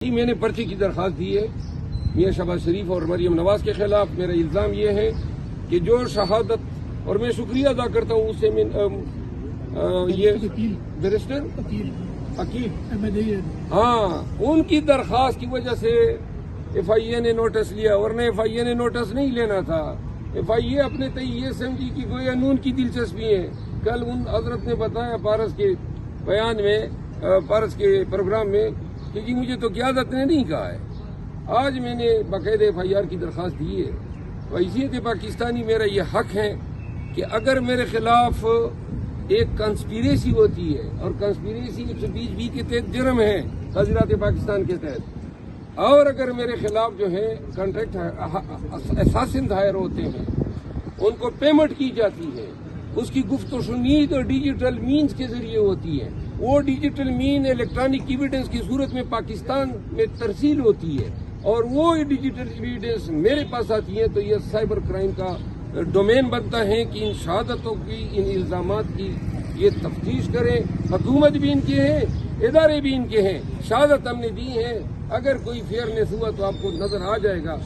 میں نے پرچے کی درخواست دی ہے میاں شہباز شریف اور مریم نواز کے خلاف۔ میرا الزام یہ ہے کہ جو شہادت، اور میں شکریہ ادا کرتا ہوں اسے یہ بیرسٹر عقیل، ہاں، ان کی درخواست کی وجہ سے ایف آئی اے نے نوٹس لیا، ورنہ ایف آئی اے نے نوٹس نہیں لینا تھا۔ ایف آئی اے اپنے تئیں یہ سمجھی کہ گویا نون کی دلچسپی ہے۔ کل ان حضرت نے بتایا پارس کے بیان میں، پارس کے پروگرام میں، کہ جی مجھے تو قیادت نے نہیں کہا ہے۔ آج میں نے باقاعدہ ایف آئی آر کی درخواست دی ہے۔ حیثیت پاکستانی میرا یہ حق ہے کہ اگر میرے خلاف ایک کنسپیریسی ہوتی ہے، اور کنسپیریسی 120 کے تحت جرم ہے تعزیرات پاکستان کے تحت، اور اگر میرے خلاف جو ہے کانٹریکٹ اساسن دائر ہوتے ہیں، ان کو پیمنٹ کی جاتی ہے، اس کی گفت و شنید اور ڈیجیٹل مینز کے ذریعے ہوتی ہے، وہ ڈیجیٹل مین الیکٹرانک ایویڈنس کی صورت میں پاکستان میں ترسیل ہوتی ہے، اور وہ ڈیجیٹل ایویڈنس میرے پاس آتی ہے، تو یہ سائبر کرائم کا ڈومین بنتا ہے کہ ان شہادتوں کی، ان الزامات کی یہ تفتیش کریں۔ حکومت بھی ان کے ہیں، ادارے بھی ان کے ہیں، شہادت ہم نے دی ہے، اگر کوئی فیئرنیس ہوا تو آپ کو نظر آ جائے گا۔